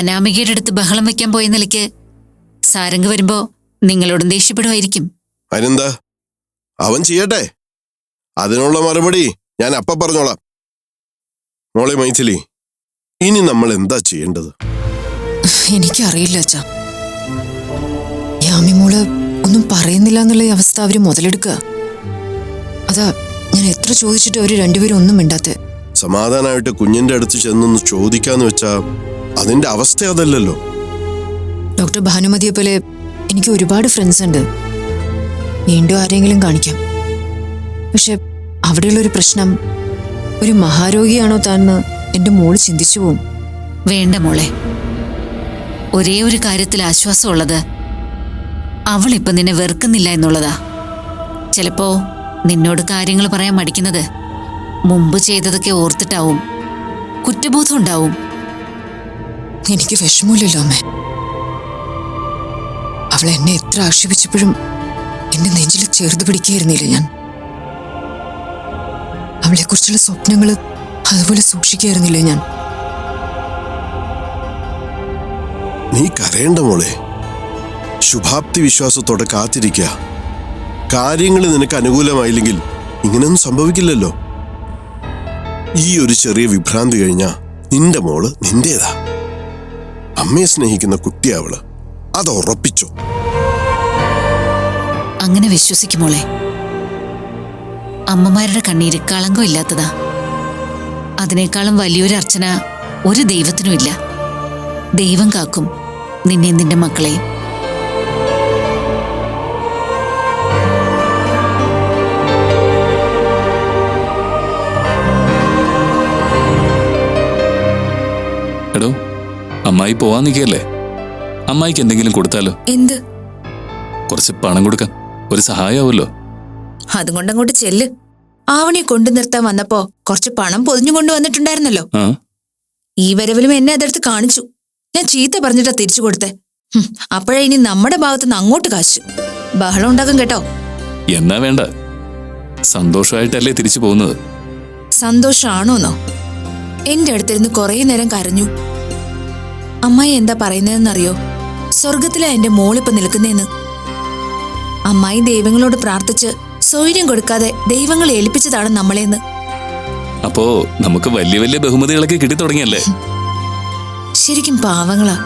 അനാമികയുടെ അടുത്ത് ബഹളം വെക്കാൻ പോയ നിലയ്ക്ക് സാരംഗ് വരുമ്പോ നിങ്ങളോടും ദേഷ്യപ്പെടുമായിരിക്കും. അതിനെന്താ, അവൻ ചെയ്യട്ടെ. അതിനുള്ള മറുപടി ഞാൻ അപ്പ പറഞ്ഞോളാം. മോളെ മൈഥിലി, ഇനി നമ്മൾ എന്താ ചെയ്യേണ്ടത്? എനിക്കറിയില്ല അച്ഛാ. യാമി മോള് ഒന്നും പറയുന്നില്ല എന്നുള്ള അവസ്ഥ അവര് മുതലെടുക്കുക. അതാ ഞാൻ എത്ര ചോദിച്ചിട്ട് അവര് രണ്ടുപേരും ഒന്നും മിണ്ടാത്തെ. സമാധാനമായിട്ട് കുഞ്ഞിന്റെ അടുത്ത് ചെന്നൊന്ന് ചോദിക്കാന്ന് വെച്ചാ അതിന്റെ അവസ്ഥ അതല്ലല്ലോ. ഡോക്ടർ ഭാനുമതിയെ പോലെ എനിക്ക് ഒരുപാട് ഫ്രണ്ട്സ് ഉണ്ട്. വീണ്ടും ആരെങ്കിലും കാണിക്കാം. പക്ഷെ അവിടെയുള്ളൊരു പ്രശ്നം, ഒരു മഹാരോഗിയാണോ താന്ന് എന്റെ മോള് ചിന്തിച്ചു പോവും. വേണ്ട മോളെ, ഒരേ ഒരു കാര്യത്തിൽ ആശ്വാസമുള്ളത് അവളിപ്പൊ നിന്നെ വെറുക്കുന്നില്ല എന്നുള്ളതാ. ചിലപ്പോ നിന്നോട് കാര്യങ്ങൾ പറയാൻ മടിക്കുന്നത് മുമ്പ് ചെയ്തതൊക്കെ ഓർത്തിട്ടാവും. കുറ്റബോധം ഉണ്ടാവും. എനിക്ക് വിഷമമില്ലല്ലോ അമ്മേ. അവൾ എന്നെ എത്ര ആക്ഷേപിച്ചപ്പോഴും എന്റെ നെഞ്ചിൽ ചേർത്ത് പിടിക്കുകയായിരുന്നില്ല ഞാൻ. അവളെ കുറിച്ചുള്ള സ്വപ്നങ്ങള് അതുപോലെ സൂക്ഷിക്കുകയായിരുന്നില്ല ഞാൻ. നീ കരയേണ്ട മോളെ. ശുഭാപ്തി വിശ്വാസത്തോടെ കാത്തിരിക്കുക. കാര്യങ്ങൾ നിനക്ക് അനുകൂലമായില്ലെങ്കിൽ ഇങ്ങനെയൊന്നും സംഭവിക്കില്ലല്ലോ. ഈ ഒരു ചെറിയ വിഭ്രാന്തി കഴിഞ്ഞാ നിന്റെ മോള് നിന്റേതാ. അമ്മയെ സ്നേഹിക്കുന്ന കുട്ടിയാവള്, അത് ഉറപ്പിച്ചോ. അങ്ങനെ വിശ്വസിക്കുമോളെ. അമ്മമാരുടെ കണ്ണീര് കളങ്കം ഇല്ലാത്തതാ. അതിനേക്കാളും വലിയൊരു അർച്ചന ഒരു ദൈവത്തിനും ഇല്ല. ദൈവം കാക്കും നിന്നെ നിന്റെ മക്കളെയും. എടോ, അമ്മായി പോവാൻ നിൽക്കല്ലേ? അമ്മായിക്ക് എന്തെങ്കിലും കൊടുത്താലോ? എന്ത്? കുറച്ച് പണം കൊടുക്കാം. ഒരു സഹായമാവല്ലോ. അതുകൊണ്ടങ്ങോട്ട് ചെല്ല്. ആവണിയെ കൊണ്ടു നിർത്താൻ വന്നപ്പോ കുറച്ച് പണം പൊതിഞ്ഞു കൊണ്ടുവന്നിട്ടുണ്ടായിരുന്നല്ലോ. ഈ വരവിലും എന്നെ അതെടുത്ത് കാണിച്ചു. ഞാൻ ചീത്ത പറഞ്ഞിട്ടാ തിരിച്ചു കൊടുത്തേ. അപ്പോഴേ ഇനി നമ്മുടെ ഭാഗത്തുനിന്ന് അങ്ങോട്ട് കാശ്. ബഹളം ഉണ്ടാക്കും കേട്ടോ. എന്നാ വേണ്ട, സന്തോഷമായിട്ടല്ലേ തിരിച്ചു പോകുന്നത്. സന്തോഷാണോന്നോ? എന്റെ അടുത്തിരുന്ന് കുറേ നേരം കരഞ്ഞു. അമ്മായി എന്താ പറയുന്നതെന്നറിയോ? സ്വർഗത്തിലാ എന്റെ മോളിപ്പ് നിൽക്കുന്നേന്ന്. അമ്മായി ദൈവങ്ങളോട് പ്രാർത്ഥിച്ച് സൗകര്യം കൊടുക്കാതെ ദൈവങ്ങളെ ഏൽപ്പിച്ചതാണ് നമ്മളെന്ന്. അപ്പോ നമുക്ക് വലിയ വലിയ ബഹുമതികളൊക്കെ കിട്ടി തുടങ്ങിയല്ലേ? ശരിക്കും പാവങ്ങളാ.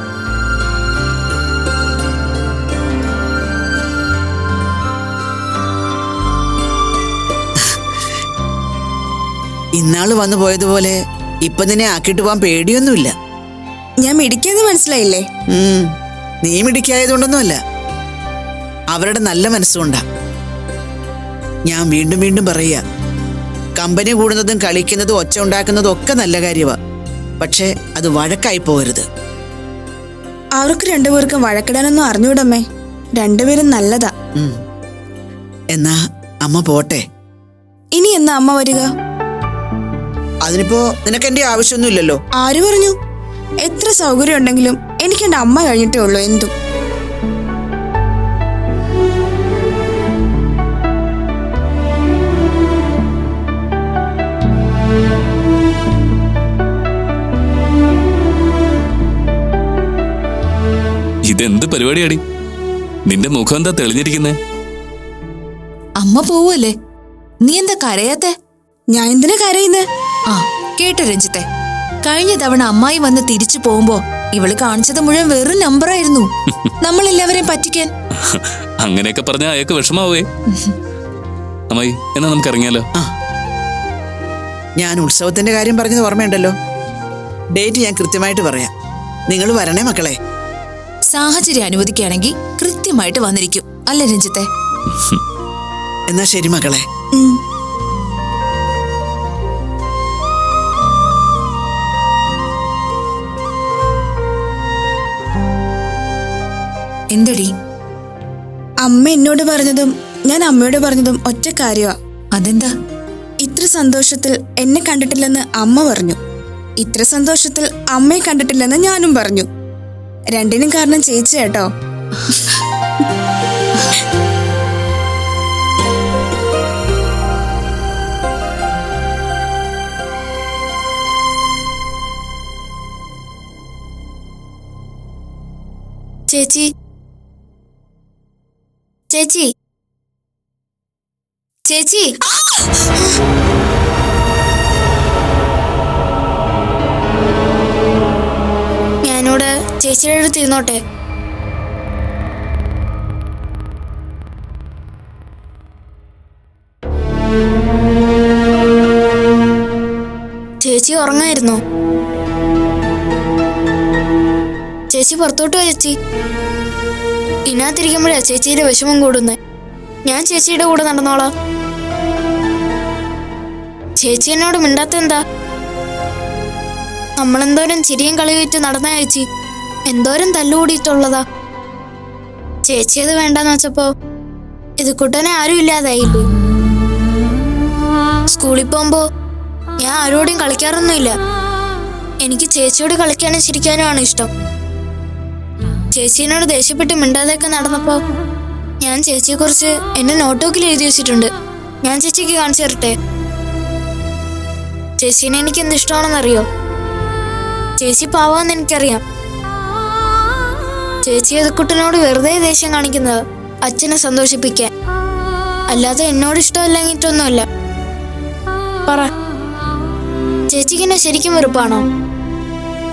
ഇന്നാള് വന്നു പോയതുപോലെ ഇപ്പൊ നിന്നെ ആക്കിട്ട് പോവാൻ പേടിയൊന്നുമില്ല. ഞാൻ മിടിക്കാന്ന് മനസ്സിലായില്ലേ? നീ മിടിക്കായതുകൊണ്ടൊന്നുമല്ല, അവരുടെ നല്ല മനസ്സുകൊണ്ടാ. ഞാൻ വീണ്ടും വീണ്ടും പറയുക, കമ്പനി കൂടുന്നതും കളിക്കുന്നതും ഒച്ച ഉണ്ടാക്കുന്നതും ഒക്കെ നല്ല കാര്യമാ. പക്ഷെ അത് വഴക്കായി പോകരുത്. അവർക്ക് രണ്ടുപേർക്കും വഴക്കിടാനൊന്നും അറിഞ്ഞൂടമ്മേ. രണ്ടുപേരും നല്ലതാ. എന്നാ അമ്മ പോട്ടെ. ഇനി എന്നാ അമ്മ വരിക? അതിനിപ്പോ നിനക്ക് എന്റെ ആവശ്യമൊന്നുമില്ലല്ലോ. ആര് പറഞ്ഞു? എത്ര സൗകര്യം ഉണ്ടെങ്കിലും എനിക്ക് എന്റെ അമ്മ കഴിഞ്ഞിട്ടേ ഉള്ളൂ എന്തും. ഇതെന്ത് പരിപാടിയാടി? നിന്റെ മുഖം എന്താ തെളിഞ്ഞിരിക്കുന്നേ? അമ്മ പോവല്ലേ? നീ എന്താ കരയാത്തെ? ഞാൻ എന്തിനാ കരയുന്നേ? ആ കേട്ടോ രഞ്ജിത്തെ, കഴിഞ്ഞ തവണ അമ്മായി വന്ന് തിരിച്ചു പോകുമ്പോ ഇവള് കാണിച്ചത് മുഴുവൻ വെറും നമ്പറായിരുന്നു, നമ്മളെല്ലാവരെയും പറ്റിക്കാൻ. അങ്ങനെയൊക്കെ പറഞ്ഞാൽ അയാൾക്ക് വിഷമാവേ. അമ്മായി, എന്നാ നമുക്ക് ഇറങ്ങിയാലോ? ഞാൻ ഉത്സവത്തിന്റെ കാര്യം പറഞ്ഞത് ഓർമ്മയുണ്ടല്ലോ. ഡേറ്റ് ഞാൻ കൃത്യമായിട്ട് പറയാം. നിങ്ങൾ വരണേ മക്കളെ. സാഹചര്യം അനുവദിക്കുകയാണെങ്കിൽ കൃത്യമായിട്ട് വന്നിരിക്കും, അല്ല രഞ്ജിത്തെ? എന്നാ ശരി മക്കളെ. എന്തടി? അമ്മ എന്നോട് പറഞ്ഞതും ഞാൻ അമ്മയോട് പറഞ്ഞതും ഒറ്റ കാര്യമാ. അതെന്താ? ഇത്ര സന്തോഷത്തിൽ എന്നെ കണ്ടിട്ടില്ലെന്ന് അമ്മ പറഞ്ഞു. ഇത്ര സന്തോഷത്തിൽ അമ്മയെ കണ്ടിട്ടില്ലെന്ന് ഞാനും പറഞ്ഞു. രണ്ടിനും കാരണം ചേച്ചി കേട്ടോ. ചേച്ചി ചേച്ചി ചേച്ചി ഞാനിവിടെ ചേച്ചിയുടെ അടുത്ത് ഇരുന്നോട്ടെ? ചേച്ചി ഉറങ്ങായിരുന്നോ? ചേച്ചി പുറത്തോട്ട് പോയി ചേച്ചി. ഇതിനകത്തിരിക്കുമ്പോഴാ ചേച്ചിയുടെ വിഷമം കൂടുന്നേ. ഞാൻ ചേച്ചിയുടെ കൂടെ നടന്നോളാം. ചേച്ചി എന്നോട് മിണ്ടാത്തെന്താ? നമ്മളെന്തോരം ചിരിയും കളിവിറ്റ് നടന്ന ചേച്ചി, എന്തോരം തല്ലുകൂടിയിട്ടുള്ളതാ. ചേച്ചി അത് വേണ്ടെന്ന് വെച്ചപ്പോ ഇത് കുട്ടനെ ആരും ഇല്ലാതായില്ലേ. സ്കൂളിൽ പോകുമ്പോ ഞാൻ ആരോടും കളിക്കാറൊന്നുമില്ല. എനിക്ക് ചേച്ചിയോട് കളിക്കാനും ചിരിക്കാനുമാണ് ഇഷ്ടം. ചേച്ചീനോട് ദേഷ്യപ്പെട്ട് മിണ്ടാതെയൊക്കെ നടന്നപ്പോ ഞാൻ ചേച്ചിയെക്കുറിച്ച് എന്റെ നോട്ട്ബുക്കിൽ എഴുതി വെച്ചിട്ടുണ്ട്. ഞാൻ ചേച്ചിക്ക് കാണിച്ചു തരട്ടെ? ചേച്ചീനെ എനിക്ക് എന്ത് ഇഷ്ടമാണെന്നറിയോ? ചേച്ചി പാവാന്ന് എനിക്കറിയാം. ചേച്ചി അത് കുട്ടനോട് വെറുതെ ദേഷ്യം കാണിക്കുന്നത് അച്ഛനെ സന്തോഷിപ്പിക്കാൻ, അല്ലാതെ എന്നോട് ഇഷ്ടമല്ലെങ്കിട്ടൊന്നുമല്ല. പറ, ചേച്ചിക്ക് എന്നെ ശരിക്കും വെറുപ്പാണോ?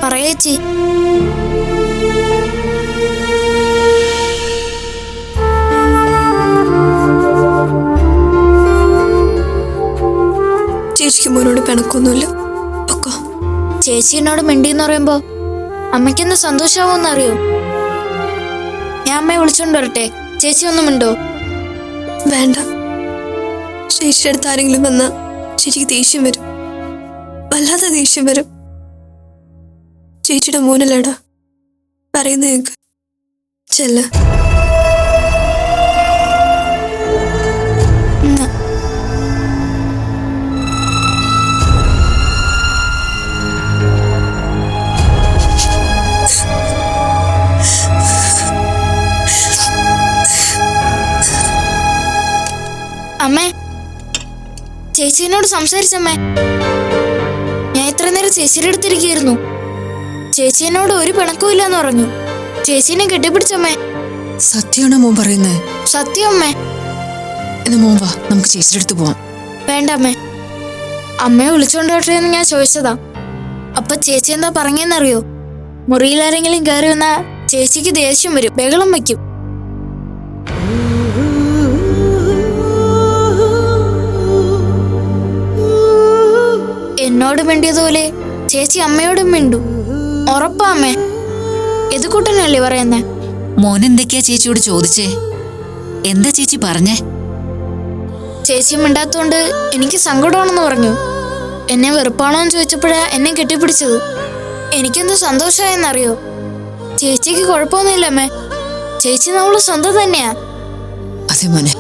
പറയേച്ചി. ചേച്ചിക്ക് മോനോട് പിണക്കൊന്നുമില്ല. ചേച്ചി എന്നോട് മിണ്ടിന്ന് പറയുമ്പോ അമ്മയ്ക്കെന്ത് സന്തോഷാവോന്ന് അറിയോ? ഞാൻ അമ്മയെ വിളിച്ചോണ്ട് വരട്ടെ? ചേച്ചി ഒന്നും മിണ്ടോ? വേണ്ട. ചേച്ചിയുടെ അടുത്ത് ആരെങ്കിലും വന്നാ ചേച്ചിക്ക് ദേഷ്യം വരും, വല്ലാതെ ദേഷ്യം വരും. ചേച്ചിയുടെ മോനല്ലേടാ പറയുന്ന കേക്ക്. ചെല്ല. അമ്മേ, ചേച്ചിനോട് സംസാരിച്ചമ്മേ. ഞാൻ ഇത്ര നേരം ചേച്ചിയുടെ അടുത്തിരിക്കുകയായിരുന്നു. ചേച്ചി എന്നോട് ഒരു പിണക്കവും ഇല്ലാന്ന് പറഞ്ഞു. ചേച്ചീനെ കെട്ടിപ്പിടിച്ചമ്മേ. സത്യമാണോ മോൻ പറയുന്നത്? സത്യം അമ്മേ. എന്നാ മോൻ വാ, നമുക്ക് ചേച്ചിയുടെ അടുത്ത് പോവാം. വേണ്ട അമ്മേ, അമ്മയെ വിളിച്ചോണ്ട് വരട്ടെ എന്ന് ഞാൻ ചോദിച്ചതാ. അപ്പൊ ചേച്ചി എന്താ പറഞ്ഞെന്നറിയോ? മുറിയിലാരെങ്കിലും കയറി വന്നാ ചേച്ചിക്ക് ദേഷ്യം വരും, ബഹളം വയ്ക്കും. എന്നോട് മിണ്ടിയതുപോലെ ചേച്ചി അമ്മയോടും മിണ്ടു. ഉറപ്പാ അമ്മേ? ഇത് കുട്ടനല്ലേ പറയുന്നേ? മോനെന്തൊക്കെയാ ചേച്ചിയോട് ചോദിച്ചേ? എന്താ ചേച്ചി പറഞ്ഞേ? ചേച്ചി മിണ്ടാത്തോണ്ട് എനിക്ക് സങ്കടമാണെന്ന് പറഞ്ഞു. എന്നെ വെറുപ്പാണോന്ന് ചോദിച്ചപ്പോഴാ എന്നെ കെട്ടിപ്പിടിച്ചത്. എനിക്കെന്ത് സന്തോഷമായെന്നറിയോ? ചേച്ചിക്ക് കുഴപ്പമൊന്നുമില്ല അമ്മേ. ചേച്ചി നമ്മള് സ്വന്തം തന്നെയാ. അതെ മോനെ,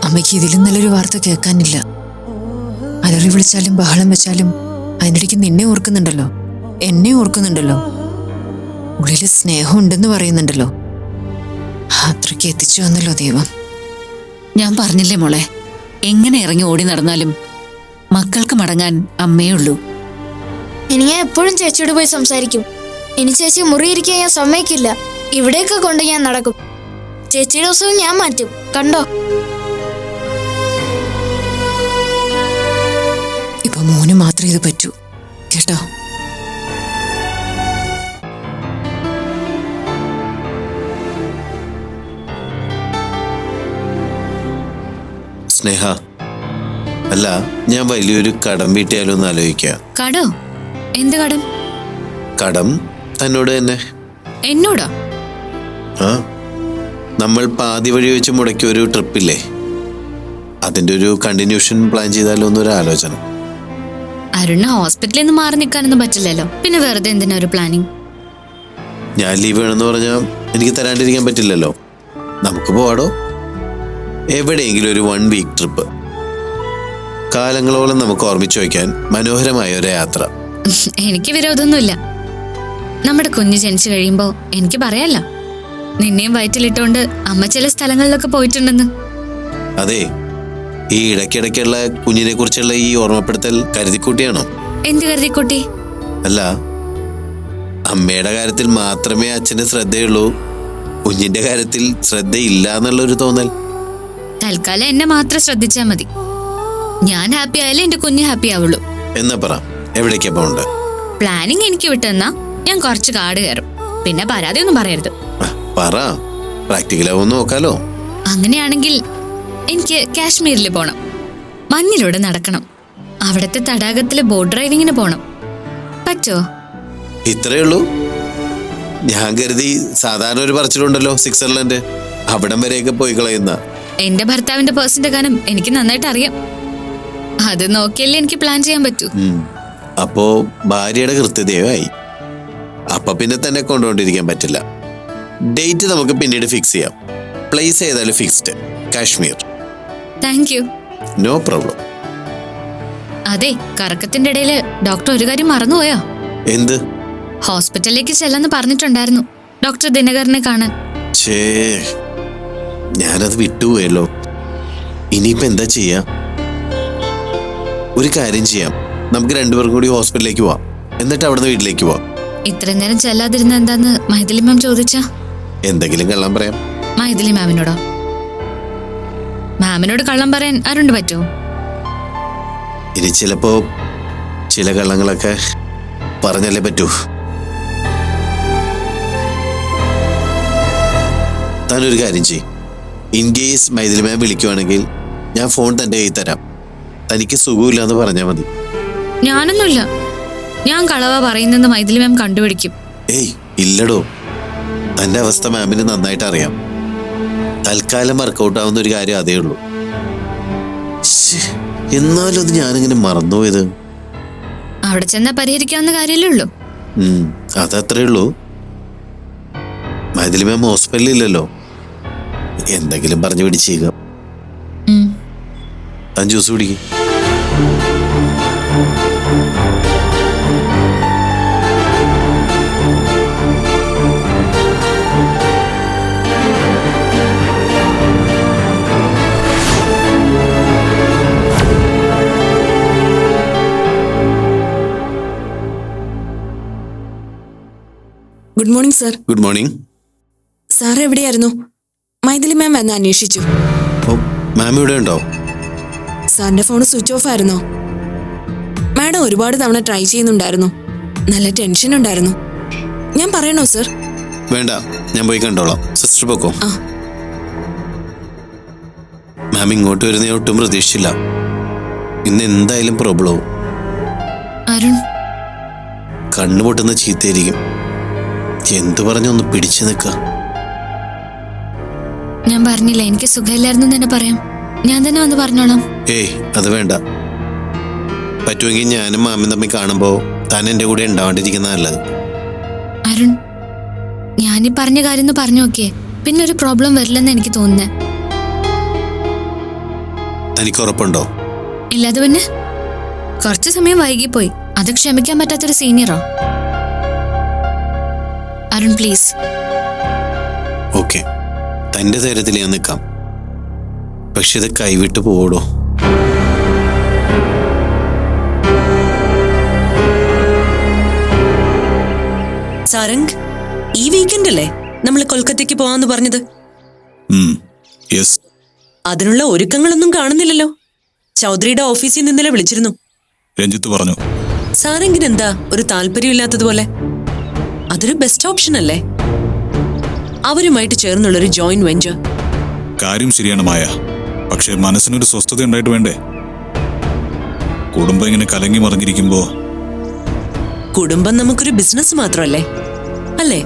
അമ്മയ്ക്ക് ഇതിലും നല്ലൊരു വാർത്ത കേൾക്കാനില്ല. അലറി വിളിച്ചാലും ബഹളം വെച്ചാലും അതിനിടയ്ക്ക് നിന്നെ ഓർക്കുന്നുണ്ടല്ലോ, എന്നെ ഓർക്കുന്നുണ്ടല്ലോ, ഉള്ളില് സ്നേഹം ഉണ്ടെന്ന് പറയുന്നുണ്ടല്ലോ. അത്രയ്ക്ക് എത്തിച്ചു വന്നല്ലോ ദൈവം. ഞാൻ പറഞ്ഞില്ലേ മോളെ, എങ്ങനെ ഇറങ്ങി ഓടി നടന്നാലും മക്കൾക്ക് മടങ്ങാൻ അമ്മയേ ഉള്ളൂ. ഇനി ഞാൻ എപ്പോഴും ചേച്ചിയോട് പോയി സംസാരിക്കും. ഇനി ചേച്ചി മുറിയിരിക്കാൻ ഞാൻ സമ്മതിക്കില്ല. ഇവിടെയൊക്കെ കൊണ്ട് ഞാൻ നടക്കും. ചേച്ചിയുടെ ദിവസവും ഞാൻ മാറ്റും, കണ്ടോ? ഇപ്പൊ മോന് മാത്രമേ ഇത് പറ്റൂ, കേട്ടോ? സ്നേഹ, അല്ല, ഞാൻ വലിയൊരു കടം വീട്ടിയാലോ എന്ന് ആലോചിക്കുക. കടോ? എന്ത് കടം? കടം തന്നോട് തന്നെ. എന്നോടോ? ആ, നമ്മൾ പാതി വഴി വെച്ച് മുടക്കിയ ഒരു ട്രിപ്പില്ലേ, അതിന്റെ ഒരു കണ്ടിന്യൂഷൻ പ്ലാൻ ചെയ്താലോ എന്നൊരു ആലോചന. അരുണ് ഹോസ്പിറ്റലിൽ നിന്ന് മാറി നിൽക്കാനൊന്നും പറ്റില്ലല്ലോ, പിന്നെ വെറുതെ എന്തിനാ ഒരു പ്ലാനിങ്? ഞാൻ ലീവ് വേണമെന്ന് പറഞ്ഞാൽ എനിക്ക് തരാണ്ടിരിക്കാൻ പറ്റില്ലല്ലോ. നമുക്ക് പോവാടോ, എവിടെയെങ്കിലും ഒരു 1 വീക്ക് ട്രിപ്പ്. കാലങ്ങളോളം നമുക്ക് ഓർമ്മിച്ചു വയ്ക്കാൻ മനോഹരമായ ഒരു യാത്ര. എനിക്ക് വിരോധമൊന്നുമില്ല. നമ്മുടെ കുഞ്ഞ് ജനിച്ചു കഴിയുമ്പോ എനിക്ക് പറയാലോ, നിന്നെയും വയറ്റിലിട്ടോണ്ട് അമ്മ ചില സ്ഥലങ്ങളിലൊക്കെ പോയിട്ടുണ്ടെന്ന്. അതെ, ഈ ഇടയ്ക്കിടയ്ക്കുള്ള കുഞ്ഞിനെ കുറിച്ചുള്ള ഈ ഓർമ്മപ്പെടുത്തൽ കരുതിക്കൂട്ടിയാണോ? എന്ത് കരുതിക്കുട്ടി? അല്ല, അമ്മയുടെ കാര്യത്തിൽ മാത്രമേ അച്ഛന് ശ്രദ്ധയുള്ളൂ, കുഞ്ഞിന്റെ കാര്യത്തിൽ ശ്രദ്ധയില്ല എന്നുള്ളൊരു തോന്നൽ. തൽക്കാലം എന്നെ മാത്രം ശ്രദ്ധിച്ചാൽ മതി. ഞാൻ ഹാപ്പി ആയാലേ എന്റെ കുഞ്ഞ് ഹാപ്പി ആവുള്ളൂ. എന്നാ പറ, എവിടേക്കാ പോണ്ട്? പ്ലാനിങ് എനിക്ക് വിട്ടെന്നാ ഞാൻ കുറച്ച് കാട് കയറും. പിന്നെ പരാതിയൊന്നും പറയരുത്. പറ, പ്രാക്ടിക്കലാവും നോക്കാലോ. അങ്ങനെയാണെങ്കിൽ എനിക്ക് കാശ്മീരിൽ പോണം. മഞ്ഞിലൂടെ നടക്കണം. അവിടുത്തെ തടാകത്തിലെ ബോട്ട് ഡ്രൈവിങ്ങിന് പോണം. പറ്റുമോ? ഇത്രയേ ഉള്ളൂ? ഞാൻ കരുതി സാധാരണ ഒരു പറച്ചിലുണ്ടല്ലോ, സ്വിറ്റ്സർലൻഡ് അവിടം വരെയൊക്കെ പോയി കളയുന്ന. എന്റെ ഭർത്താവിന്റെ പേഴ്സിന്റെ ഗാനം എനിക്ക് നന്നായിട്ട് അറിയാം. അത് നോക്കിയല്ലേ എനിക്ക് പ്ലാൻ ചെയ്യാൻ പറ്റൂ. അപ്പോ ഭാര്യയുടെ കൃത്യതയായി. അപ്പൊ പിന്നെ തന്നെ കൊണ്ടുകൊണ്ടിരിക്കാൻ പറ്റില്ല. ഡേറ്റ് നമുക്ക് പിന്നീട് ഫിക്സ് ചെയ്യാം. പ്ലേസ് ഏതായാലും fixed, Kashmir. Thank you. No problem. അതെ, കറക്കത്തിന്റെ ഇടയില് ഡോക്ടർ ഒരു കാര്യം മറന്നുപോയോ? എന്ത്? ഹോസ്പിറ്റലിലേക്ക് ചെല്ലാന്ന് പറഞ്ഞിട്ടുണ്ടായിരുന്നു, ഡോക്ടർ ദിനകരനെ കാണാൻ. ഞാനത് വിട്ടുപോയല്ലോ. ഇനിയിപ്പോ എന്താ ചെയ്യാ? ഒരു കാര്യം ചെയ്യാം, നമുക്ക് രണ്ടുപേർക്കും കൂടി ഹോസ്പിറ്റലിലേക്ക് പോവാം, എന്നിട്ട് അവിടുന്ന് വീട്ടിലേക്ക് പോവാം. ഇത്ര നേരം ചെല്ലാതിരുന്ന എന്താന്ന് മൈഥിലി മാം ചോദിച്ചാ? എന്തെങ്കിലും കള്ളം പറയാം. മൈഥിലി മാമിനോടോ? മാമിനോട് കള്ളം പറയാൻ ആരുണ്ട് പറ്റുമോ? ഇനി ചിലപ്പോ ചില കള്ളങ്ങളൊക്കെ പറഞ്ഞല്ലേ പറ്റൂ. താനൊരു കാര്യം ചെയ്യും, ഇൻ കേസ് മൈഥിലി മാം വിളിക്കുവാണെങ്കിൽ ഞാൻ ഫോൺ തന്റെ കയ്യിൽ തരാം. തനിക്ക് സുഖമില്ല എന്ന് പറഞ്ഞാൽ മതി. ഞാനൊന്നുമില്ല. ഞാൻ കളവ പറയുന്നെന്ന് മൈഥിലി മാം കണ്ടുപിടിക്കും. ഏയ് ഇല്ലടോ, തന്റെ അവസ്ഥ മാമിന് നന്നായിട്ട് അറിയാം. തൽക്കാലം വർക്കൗട്ട് ആവുന്ന ഒരു കാര്യം അതേ ഉള്ളൂ. എന്നാലും അത് ഞാനിങ്ങനെ മറന്നുപോയത്. അവിടെ ചെന്നാ പരിഹരിക്കാവുന്ന കാര്യമല്ലേ ഉള്ളൂ. അതത്രേ ഉള്ളൂ. മൈഥിലി മാം ഹോസ്പിറ്റലിൽ ഇല്ലല്ലോ, എന്തെങ്കിലും പറഞ്ഞു പിടിച്ചേക്കാം. താൻ ജ്യൂസ് കുടിക്കും. Good morning sir. Good morning. Sir എവിടെയായിരുന്നു? മൈഥിലി മാം എന്ന് അന്വേഷിച്ചു. ഓ, മാം ഇവിടെ ഉണ്ടോ? സാറിന്റെ ഫോൺ സ്വിച്ച് ഓഫ് ആയിരുന്നോ? മാഡം ഒരുപാട് തവണ ട്രൈ ചെയ്യുന്നുണ്ടായിരുന്നു. നല്ല ടെൻഷൻ ഉണ്ടായിരുന്നു. ഞാൻ പറയണോ സർ? വേണ്ട, ഞാൻ പോയി കണ്ടോളാം. സിസ്റ്റർ പോക്കോ. ആ. മാം ഇങ്ങോട്ട് വരുന്ന ഒട്ടും പ്രതീക്ഷിച്ചില്ല. ഇന്ന് എന്തായാലും പ്രോബ്ലം ആവും. അരുൺ, കണ്ണു പൊട്ടുന്ന ചീത്തയായിരിക്കും. എന്തു പറഞ്ഞൊന്ന് പിടിച്ചു നിൽക്ക. ഞാൻ പറഞ്ഞില്ല എനിക്ക് സുഖമില്ലായിരുന്നു തന്നെ പറയാം. ഞാൻ തന്നെ വന്ന് പറഞ്ഞോളാം. ഏയ് അത് വേണ്ട. പറ്റുമെങ്കിൽ ഞാനും മാമൻ തമ്മിൽ കാണുമ്പോ താൻ എന്റെ കൂടെ ഉണ്ടാവാണ്ടിരിക്കുന്ന നല്ലത്. അരുൺ, ഞാനീ പറഞ്ഞ കാര്യം ഒന്ന് പറഞ്ഞു നോക്കിയേ, പിന്നെ ഒരു പ്രോബ്ലം വരില്ലെന്ന് എനിക്ക് തോന്നുന്നേ. തനിക്ക് ഉറപ്പുണ്ടോ? ഇല്ലാതെ പിന്നെ കുറച്ചു സമയം വൈകിപ്പോയി, അത് ക്ഷമിക്കാൻ പറ്റാത്തൊരു സീനിയറോ? അരുൺ പ്ലീസ്. ഓക്കെ, തന്റെ ധൈര്യത്തിൽ ഞാൻ നിൽക്കാം. പക്ഷെ ഇത് കൈവിട്ട് പോടോ. സാരംഗ്, ഈ വീക്കെൻഡ് അല്ലേ നമ്മൾ കൊൽക്കത്തയ്ക്ക് പോവാന്ന് പറഞ്ഞത്? അതിനുള്ള ഒരുക്കങ്ങളൊന്നും കാണുന്നില്ലല്ലോ. ചൗധരിയുടെ ഓഫീസിൽ നിന്നലെ വിളിച്ചിരുന്നു. രഞ്ജിത്ത് പറഞ്ഞു. സാരംഗിന് എന്താ ഒരു താല്പര്യമില്ലാത്തതുപോലെ? അതൊരു ബെസ്റ്റ് ഓപ്ഷൻ അല്ലേ, അവരുമായിട്ട് ചേർന്നുള്ളൊരു ജോയിന്റ് വെഞ്ചർ. കാര്യം ശരിയാണ് മായ, പക്ഷെ മനസ്സിനൊരു സ്വസ്ഥത ഉണ്ടായിട്ട് വേണ്ടേ? കുടുംബം ഇങ്ങനെ കലങ്ങി മറിഞ്ഞിരിക്കുമ്പോ. കുടുംബം നമുക്കൊരു ബിസിനസ് മാത്രമല്ലേ, അല്ലേ?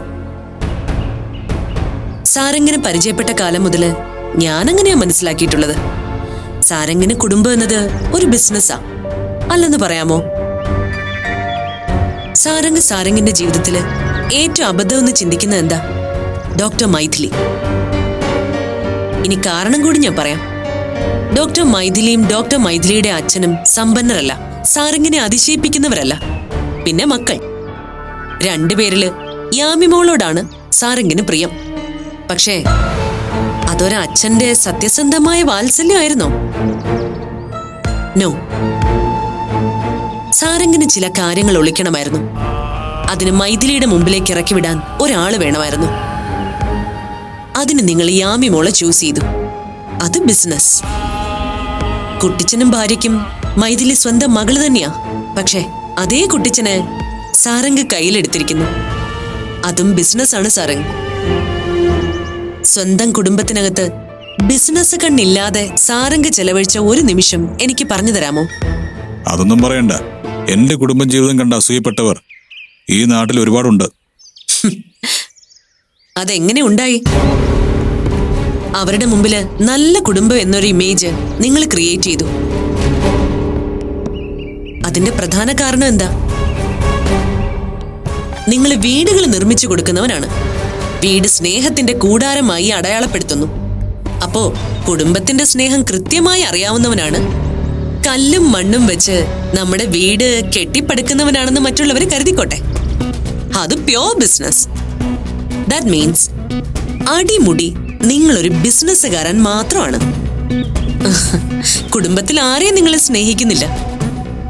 സാരംഗിനെ പരിചയപ്പെട്ട കാലം മുതല് ഞാനങ്ങനെയാ മനസ്സിലാക്കിയിട്ടുള്ളത്. സാരംഗിന് കുടുംബം എന്നത് ഒരു ബിസിനസ്സാ, അല്ലെന്ന് പറയാമോ? സാരംഗിന്റെ ജീവിതത്തില് ഏറ്റവും അബദ്ധമെന്ന് ചിന്തിക്കുന്നത് എന്താ? ഡോക്ടർ മൈഥിലി. ഇനി കാരണം കൂടി ഞാൻ പറയാം. ഡോക്ടർ മൈഥിലിയും ഡോക്ടർ മൈഥിലിയുടെ അച്ഛനും സമ്പന്നരല്ല, സാരംഗിനെ അതിശയിപ്പിക്കുന്നവരല്ല. പിന്നെ മക്കൾ രണ്ടുപേരില് യാമിമോളോടാണ് സാരംഗിന് പ്രിയം. പക്ഷേ അതൊരച്ഛന്റെ സത്യസന്ധമായ വാത്സല്യമായിരുന്നോ? നോ. സാരംഗിന് ചില കാര്യങ്ങൾ ഒളിക്കണമായിരുന്നു. അതിന് മൈഥിലിയുടെ മുമ്പിലേക്ക് ഇറക്കി വിടാൻ ഒരാള് വേണമായിരുന്നു. അതിന് നിങ്ങൾ യാമി മോളെ ചൂസ് ചെയ്തു. അത് ബിസിനസ്. കുട്ടിച്ചനും ഭാര്യയ്ക്കും മൈഥിലി സ്വന്തം മകള് തന്നെയാ. പക്ഷേ അതേ കുട്ടിച്ചന് സാരംഗ് കയ്യിലെടുത്തിരിക്കുന്നു. അതും ബിസിനസ്സാണ് സാരംഗ്. സ്വന്തം കുടുംബത്തിനകത്ത് ബിസിനസ് കണ്ണില്ലാതെ സാരംഗ് ചെലവഴിച്ച ഒരു നിമിഷം എനിക്ക് പറഞ്ഞു തരാമോ? അതൊന്നും പറയണ്ട. എന്റെ കുടുംബം ജീവിതം കണ്ട് അസൂയപ്പെട്ടവർ ഈ നാട്ടിൽ ഒരുപാടുണ്ട്. അതെങ്ങനെ ഉണ്ടായി? അവരുടെ മുമ്പില് നല്ല കുടുംബം എന്നൊരു ഇമേജ് നിങ്ങൾ ക്രിയേറ്റ് ചെയ്തു. അതിന്റെ പ്രധാന കാരണം എന്താ? നിങ്ങൾ വീടുകൾ നിർമ്മിച്ചു കൊടുക്കുന്നവനാണ്. വീട് സ്നേഹത്തിന്റെ കൂടാരമായി അടയാളപ്പെടുത്തുന്നു. അപ്പോ കുടുംബത്തിന്റെ സ്നേഹം കൃത്യമായി അറിയാവുന്നവനാണ് കല്ലും മണ്ണും വെച്ച് നമ്മുടെ വീട് കെട്ടിപ്പടുക്കുന്നവനാണെന്ന് മറ്റുള്ളവർ കരുതിക്കോട്ടെ. അത് പ്യോർ ബിസിനസ്. ദാറ്റ് മീൻസ് അടിമുടി നിങ്ങളൊരു ബിസിനസ്സുകാരൻ മാത്രമാണ്. കുടുംബത്തിൽ ആരെയും നിങ്ങൾ സ്നേഹിക്കുന്നില്ല.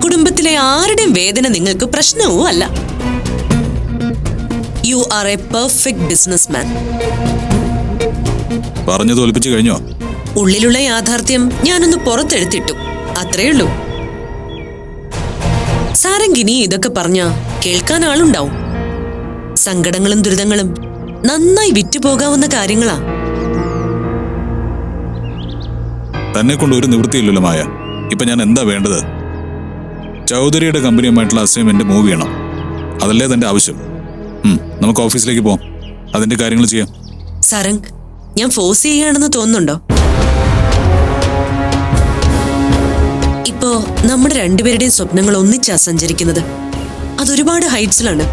കുടുംബത്തിലെ ആരുടെയും വേദന നിങ്ങൾക്ക് പ്രശ്നവും അല്ല. You are A perfect businessman. പറഞ്ഞു തോൽപ്പിച്ചു കഴിഞ്ഞോ? ഉള്ളിലുള്ള യാഥാർത്ഥ്യം ഞാനൊന്ന് പുറത്തെടുത്തിട്ടു, അത്രേ ഉള്ളൂ. സാരംഗിനി ഇതൊക്കെ പറഞ്ഞാ കേൾക്കാൻ ആളുണ്ടാവും. സങ്കടങ്ങളും ദുരിതങ്ങളും നന്നായി വിറ്റുപോകാവുന്ന കാര്യങ്ങളാ. തന്നെ കൊണ്ട് ഒരു നിവൃത്തിയില്ലല്ലോ മായ. ഇപ്പൊ ഞാൻ എന്താ വേണ്ടത്? ചൗധരിയുടെ കമ്പനിയുമായിട്ടുള്ള അസൈൻമെന്റ് മൂവ് ചെയ്യണം. അതല്ലേ തന്റെ ആവശ്യം. നമുക്ക് ഓഫീസിലേക്ക് പോവാം, അതിന്റെ കാര്യങ്ങൾ ചെയ്യാം. സാരംഗ്, ഞാൻ ഫോഴ്സ് ചെയ്യുകയാണെന്ന് തോന്നുന്നുണ്ടോ? ഇപ്പോ നമ്മുടെ രണ്ടുപേരുടെയും സ്വപ്നങ്ങൾ ഒന്നിച്ചാ സഞ്ചരിക്കുന്നത്. അതൊരുപാട് ഹൈറ്റ്സിലാണ്.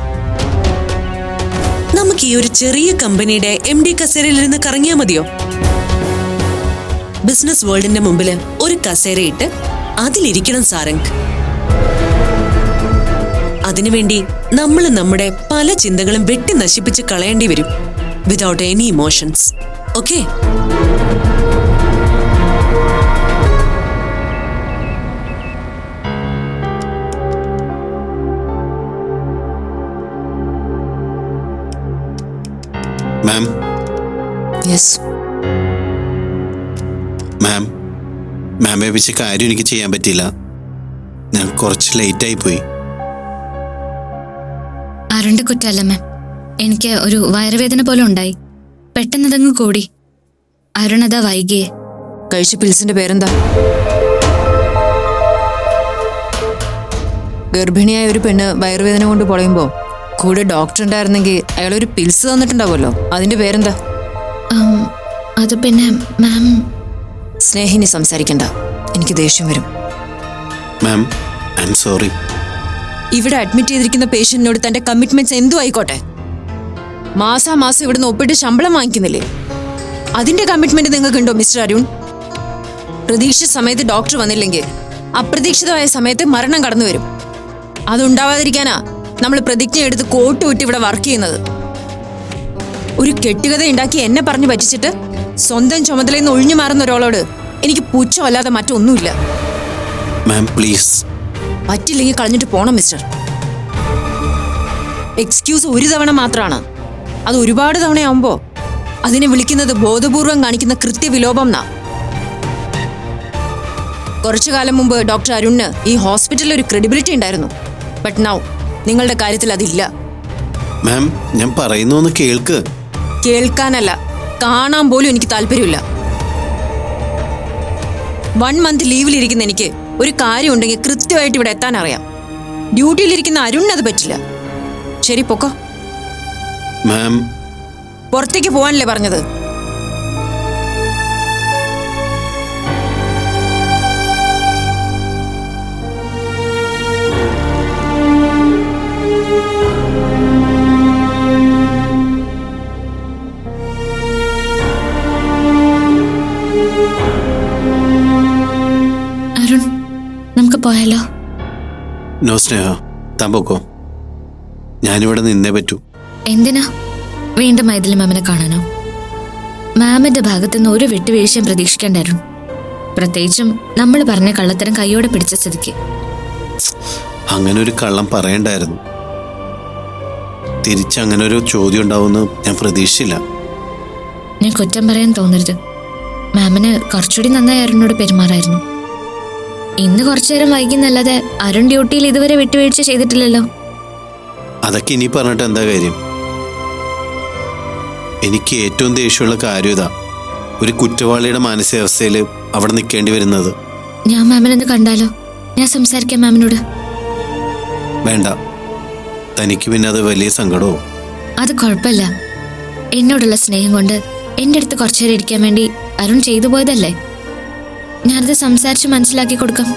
നമുക്ക് ഈ ഒരു ചെറിയ കമ്പനിയുടെ MD കസേരയിൽ ഇരുന്ന് കറങ്ങിയാ മതിയോ? ബിസിനസ് വേൾഡിന്റെ മുമ്പില് ഒരു കസേരയിട്ട് അതിലിരിക്കണം സാരംഗ്. അതിനുവേണ്ടി നമ്മൾ നമ്മുടെ പല ചിന്തകളും വെട്ടി നശിപ്പിച്ച് കളയേണ്ടി വരും. Without any emotions. ഓക്കെ? മാം. യെസ് മാം, മാം ഏൽപ്പിച്ച കാര്യം എനിക്ക് ചെയ്യാൻ പറ്റില്ല. ഞാൻ കുറച്ച് ലേറ്റായി പോയി. അരുണിന്റെ കുറ്റമല്ല മാം. എനിക്ക് ഒരു വയറുവേദന പോലെ ഉണ്ടായി. പെട്ടെന്നതങ്ങ് കൂടി. അരുണതാ വൈകിയേ. കഴിച്ച പിൽസിന്റെ പേരെന്താ? ഗർഭിണിയായ ഒരു പെണ്ണ് വയറുവേദന കൊണ്ട് പൊളയുമ്പോ കൂടെ ഡോക്ടർ ഉണ്ടായിരുന്നെങ്കിൽ അയാളൊരു പിൽസ് തന്നിട്ടുണ്ടാവുമല്ലോ. അതിന്റെ പേരെന്താ? അത് പിന്നെ മാം. സ്നേഹിനി സംസാരിക്കണ്ട, എനിക്ക് ദേഷ്യം വരും. മാം, ഐ ആം സോറി. ഇവിടെ അഡ്മിറ്റ് ചെയ്തിരിക്കുന്ന പേഷ്യന്റിനോട് തന്റെ കമ്മിറ്റ്മെന്റ്സ് എന്തു ആയിക്കോട്ടെ, മാസാമാസം ഇവിടുന്ന് ഒപ്പിട്ട് ശമ്പളം വാങ്ങിക്കുന്നില്ലേ? അതിന്റെ കമ്മിറ്റ്മെന്റ് നിങ്ങൾക്കുണ്ടോ മിസ്റ്റർ അരുൺ? പ്രതീക്ഷിച്ച സമയത്ത് ഡോക്ടർ വന്നില്ലെങ്കിൽ അപ്രതീക്ഷിതമായ സമയത്ത് മരണം കടന്നു വരും. അതുണ്ടാവാതിരിക്കാനാ നമ്മൾ പ്രതിജ്ഞ എടുത്ത് കോട്ട് വിട്ട് ഇവിടെ വർക്ക് ചെയ്യുന്നത്. ഒരു കെട്ടുകഥ ഉണ്ടാക്കി എന്നെ പറഞ്ഞു പറ്റിച്ചിട്ട് സ്വന്തം ചുമതലയിൽ നിന്ന് ഒഴിഞ്ഞു മാറുന്ന ഒരാളോട് എനിക്ക് പുച്ഛമല്ലാതെ മറ്റൊന്നുമില്ല. Ma'am please. പറ്റില്ലെങ്കിൽ കളഞ്ഞിട്ട് പോണം മിസ്റ്റർ. എക്സ്ക്യൂസ് ഒരു തവണ മാത്രമാണ്. അത് ഒരുപാട് തവണയാവുമ്പോ അതിനെ വിളിക്കുന്നത് ബോധപൂർവം കാണിക്കുന്ന കൃത്യവിലോപം എന്നാ. കുറച്ചു കാലം മുമ്പ് ഡോക്ടർ അരുണിന് ഈ ഹോസ്പിറ്റലിൽ ഒരു ക്രെഡിബിലിറ്റി ഉണ്ടായിരുന്നു. ബട്ട് നൗ നിങ്ങളുടെ കാര്യത്തിൽ അതില്ല. മാം, ഞാൻ പറയുന്നു കേൾക്ക്. കേൾക്കാനല്ല, കാണാൻ പോലും എനിക്ക് താല്പര്യമില്ല. 1 മന്ത് ലീവിലിരിക്കുന്ന എനിക്ക് ഒരു കാര്യം ഉണ്ടെങ്കിൽ കൃത്യമായിട്ട് ഇവിടെ എത്താൻ അറിയാം. ഡ്യൂട്ടിയിലിരിക്കുന്ന അരുണിന് അത് പറ്റില്ല. ശരി, പൊക്കോ. മാം, പുറത്തേക്ക് പോവാനല്ലേ പറഞ്ഞത്? അരുൺ, നമുക്ക് പോയാലോ? നോ സ്നേഹ, താൻ പൊക്കോ. ഞാനിവിടെ നിന്നേ പറ്റൂ. എന്തിനാ? വീണ്ടും മൈഥിലി മാമിനെ കാണാനോ? മാമിന്റെ ഭാഗത്തുനിന്ന് ഒരു വിട്ടുവീഴ്ചയും പ്രതീക്ഷിക്കേണ്ട അരുൺ. പ്രത്യേകിച്ചും നമ്മൾ പറഞ്ഞ കള്ളത്തരം കൈയോടെ പിടിച്ച സ്ഥിതിക്ക്. അങ്ങനെ ഒരു കള്ളം പറയണ്ടായിരുന്നു. തിരിച്ചങ്ങനെ ഒരു ചോദ്യം ഉണ്ടാവുമെന്ന് ഞാൻ പ്രതീക്ഷിച്ചില്ല. ഞാൻ കുറ്റം പറയാൻ തോന്നരുത്. മാമിന് കുറച്ചുകൂടി നന്നായി അരുണിനോട് പെരുമാറായിരുന്നു. ഇന്ന് കുറച്ചു നേരം വൈകുന്നല്ലാതെ അരുൺ ഡ്യൂട്ടിയിൽ ഇതുവരെ വിട്ടുവീഴ്ച ചെയ്തിട്ടില്ലല്ലോ. അതൊക്കെ ഇനി പറഞ്ഞിട്ട് എന്താ കാര്യം? എനിക്ക് ഏറ്റവും ദേഷ്യമുള്ള കാര്യം ഇതാ, ഒരു കുറ്റവാളിയുടെ മാനസികാവസ്ഥയിൽ അവിടെ നിൽക്കേണ്ടി വരുന്നത്. ഞാൻ മാമിനൊന്ന് കണ്ടാലോ? ഞാൻ സംസാരിക്കാം മാമിനോട്. വേണ്ട, തനിക്ക് പിന്നെ അത് വലിയ സങ്കടവും. അത് കുഴപ്പമില്ല. എന്നോടുള്ള സ്നേഹം കൊണ്ട് എൻ്റെ അടുത്ത് കുറച്ചു നേരം ഇരിക്കാൻ വേണ്ടി അരുൺ ചെയ്തു പോയതല്ലേ. ഞാനത് സംസാരിച്ച് മനസ്സിലാക്കി കൊടുക്കാം.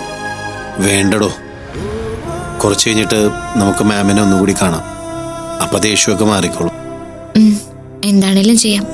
വേണ്ടടോ, കുറച്ച് കഴിഞ്ഞിട്ട് നമുക്ക് മാമിനെ ഒന്നുകൂടി കാണാം. അപ്പൊ ദേഷ്യമൊക്കെ മാറിക്കോളും. എന്താണേലും ചെയ്യാം.